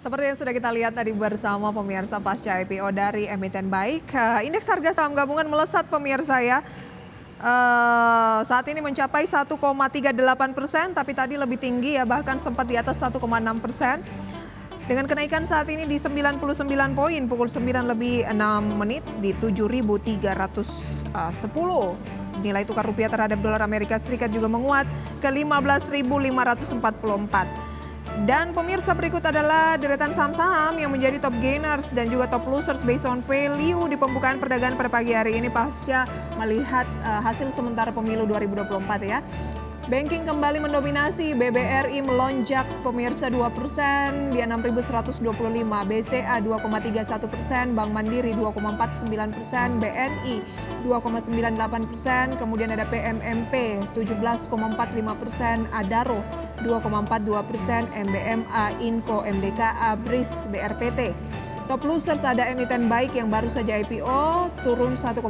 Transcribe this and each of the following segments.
Seperti yang sudah kita lihat tadi bersama pemirsa pasca IPO dari emiten baik, indeks harga saham gabungan melesat pemirsa ya. Saat ini mencapai 1,38%, tapi tadi lebih tinggi ya, bahkan sempat di atas 1,6%. Dengan kenaikan saat ini di 99 poin, pukul 9 lebih 6 menit di 7.310. Nilai tukar rupiah terhadap dolar Amerika Serikat juga menguat ke 15.544. Dan pemirsa, berikut adalah deretan saham-saham yang menjadi top gainers dan juga top losers based on value di pembukaan perdagangan pada pagi hari ini pasca melihat hasil sementara pemilu 2024 ya. Banking kembali mendominasi, BBRI melonjak pemirsa 2% di 6.125, BCA 2,31%, Bank Mandiri 2,49%, BNI 2,98%, kemudian ada PMMP 17,45%, Adaro 2,42%, MBMA, Inco, MDKA, BRIS, BRPT. Top losers ada emiten baik yang baru saja IPO turun 1,44%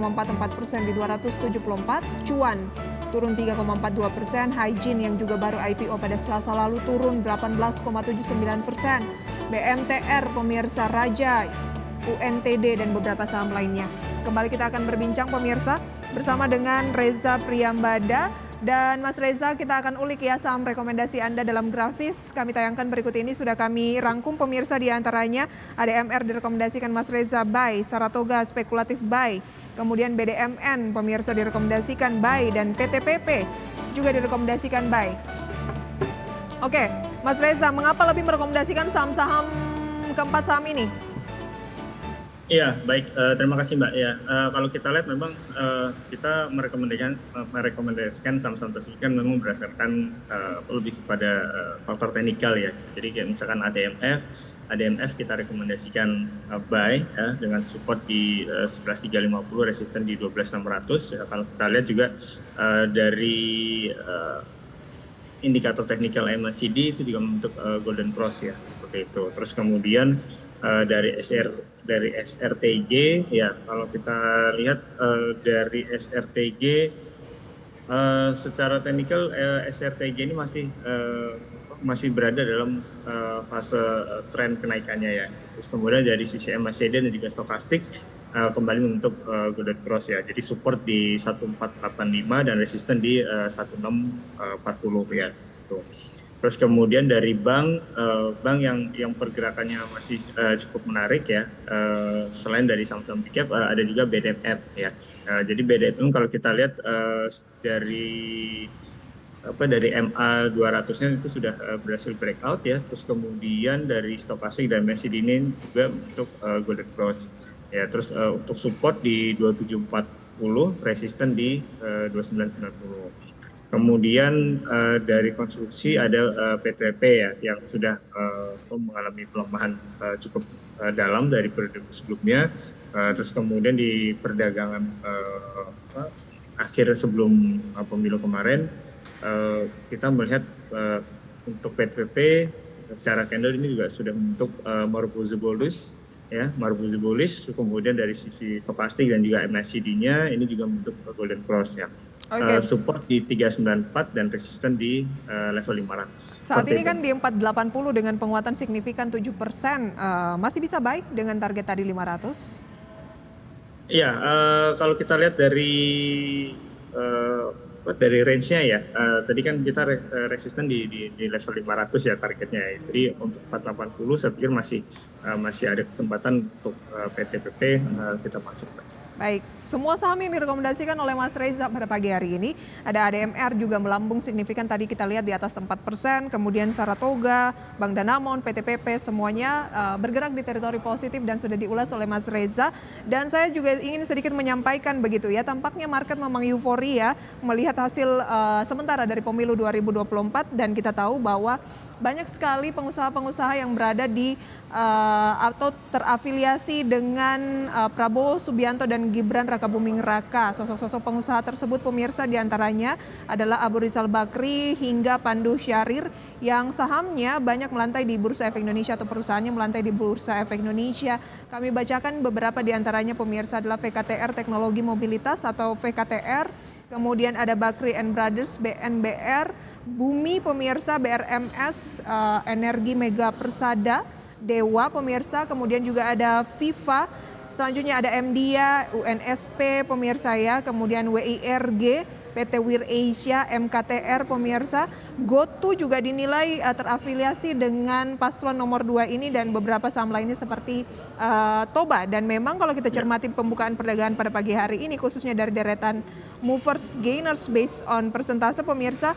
di 274, Cuan turun 3,42%, Hygiene yang juga baru IPO pada Selasa lalu turun 18,79%, BMTR, pemirsa, Raja, UNTD dan beberapa saham lainnya. Kembali kita akan berbincang pemirsa bersama dengan Reza Priyambada. Dan Mas Reza, kita akan ulik ya saham rekomendasi Anda dalam grafis. Kami tayangkan berikut ini, sudah kami rangkum pemirsa, di antaranya ADMR direkomendasikan Mas Reza buy, Saratoga spekulatif buy, kemudian BDMN pemirsa direkomendasikan buy, dan PTPP juga direkomendasikan buy. Oke, Mas Reza, mengapa lebih merekomendasikan saham-saham keempat saham ini? Iya, baik. Terima kasih Mbak. Ya, kalau kita lihat memang kita merekomendasikan saham-saham tersebut kan memang berdasarkan lebih kepada faktor teknikal ya. Jadi kayak misalkan ADMF kita rekomendasikan buy ya, dengan support di 11.350, resisten di 12.600. Ya, kalau kita lihat juga dari indikator teknikal MACD itu juga membentuk golden cross ya, seperti itu. Terus kemudian dari SRTG ya, kalau kita lihat dari SRTG secara teknikal SRTG ini masih berada dalam fase tren kenaikannya ya. Terus kemudian dari sisi MACD dan juga stokastik kembali membentuk golden cross ya. Jadi support di 1485 dan resisten di 1640 ya. Gitu. Terus kemudian dari bank yang pergerakannya masih cukup menarik ya. Selain dari saham-saham big cap ada juga BDMF ya. Jadi BDMF kalau kita lihat dari MA 200-nya itu sudah berhasil breakout ya. Terus kemudian dari stokastik dan MACD ini juga untuk golden cross ya. Terus untuk support di 2740, resisten di 2990. Kemudian dari konstruksi ada PTP ya, yang sudah mengalami pelemahan cukup dalam dari periode sebelumnya. Terus kemudian di perdagangan akhir sebelum pemilu kemarin, kita melihat untuk PTP secara candle ini juga sudah membentuk Marubozu bullish ya, Marubozu bullish. Kemudian dari sisi stokastik dan juga MACD-nya ini juga membentuk golden cross ya. Okay. Support di 394 dan resisten di level 500. Saat ini kan di 480 dengan penguatan signifikan 7%, masih bisa baik dengan target tadi 500? Iya, kalau kita lihat dari range-nya ya, tadi kan kita resisten di level 500 ya targetnya. Jadi untuk 480 saya pikir masih ada kesempatan untuk PTPP kita masuk. Baik, semua saham yang direkomendasikan oleh Mas Reza pada pagi hari ini, ada ADMR juga melambung signifikan, tadi kita lihat di atas 4%, kemudian Saratoga, Bank Danamon, PTPP, semuanya bergerak di teritori positif dan sudah diulas oleh Mas Reza. Dan saya juga ingin sedikit menyampaikan begitu ya, tampaknya market memang euforia melihat hasil sementara dari pemilu 2024, dan kita tahu bahwa banyak sekali pengusaha-pengusaha yang berada di atau terafiliasi dengan Prabowo Subianto dan Gibran Rakabuming Raka. Sosok-sosok pengusaha tersebut pemirsa diantaranya adalah Abu Rizal Bakri hingga Pandu Syahrir yang sahamnya banyak melantai di Bursa Efek Indonesia atau perusahaannya melantai di Bursa Efek Indonesia. Kami bacakan beberapa diantaranya pemirsa adalah VKTR Teknologi Mobilitas atau VKTR, kemudian ada Bakri and Brothers BNBR, Bumi pemirsa BRMS, Energi Mega Persada, Dewa pemirsa, kemudian juga ada Viva, selanjutnya ada MDIA, UNSP pemirsa ya, kemudian WIRG, PT Wir Asia, MKTR pemirsa. GoTo juga dinilai terafiliasi dengan paslon nomor 2 ini dan beberapa saham lainnya seperti Toba. Dan memang kalau kita cermati pembukaan perdagangan pada pagi hari ini khususnya dari deretan movers gainers based on persentase pemirsa,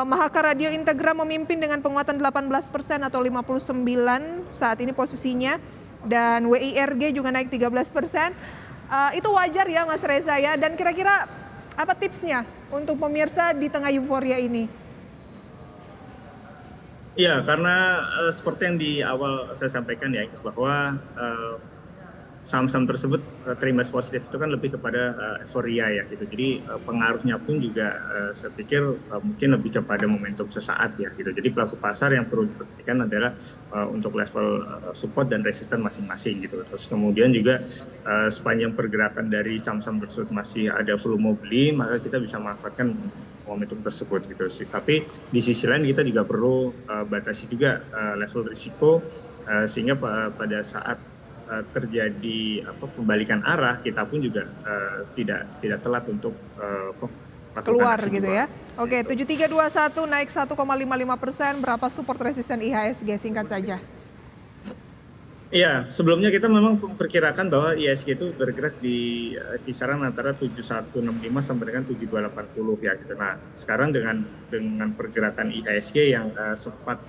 Mahaka Radio Integra memimpin dengan penguatan 18% atau 59 saat ini posisinya, dan WIRG juga naik 13%. Itu wajar ya Mas Reza ya, dan kira-kira apa tipsnya untuk pemirsa di tengah euforia ini? Iya, karena seperti yang di awal saya sampaikan ya, bahwa saham-saham tersebut terimbas positif itu kan lebih kepada euforia ya gitu. Jadi pengaruhnya pun juga saya pikir mungkin lebih kepada momentum sesaat ya gitu. Jadi pelaku pasar yang perlu diperhatikan adalah untuk level support dan resisten masing-masing gitu. Terus kemudian juga sepanjang pergerakan dari saham-saham tersebut masih ada volume beli, maka kita bisa memanfaatkan momentum tersebut gitu sih. Tapi di sisi lain kita juga perlu batasi juga level risiko sehingga pada saat terjadi pembalikan arah, kita pun juga tidak telat untuk keluar gitu ya. Oke, 7321 naik 1,55%. Berapa support resisten IHSG singkat saja? Iya, sebelumnya kita memang memperkirakan bahwa IHSG itu bergerak di kisaran antara 7165 sampai dengan 7280 ya gitu. Nah, sekarang dengan pergerakan IHSG yang sempat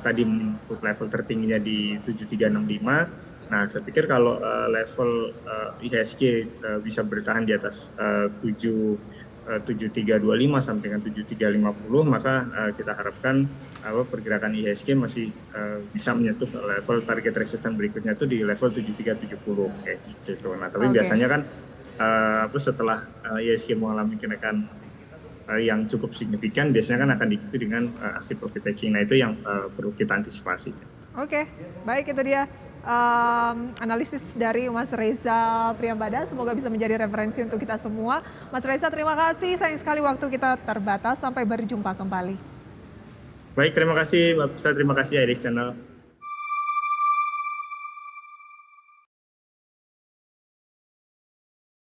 tadi menyentuh level tertingginya di 7365. Nah, saya pikir kalau level IHSG bisa bertahan di atas 7325 sampai dengan 7350, maka kita harapkan pergerakan IHSG masih bisa menyentuh level target resisten berikutnya itu di level 7370 gitu. Nah, tapi biasanya kan setelah IHSG mengalami kenaikan yang cukup signifikan, biasanya kan akan diikuti dengan aksi profit taking. Nah, itu yang perlu kita antisipasi. Oke, baik, itu dia analisis dari Mas Reza Priyambada. Semoga bisa menjadi referensi untuk kita semua. Mas Reza, terima kasih. Sayang sekali waktu kita terbatas. Sampai berjumpa kembali. Baik, terima kasih Mbak Pusat, terima kasih Edix Channel.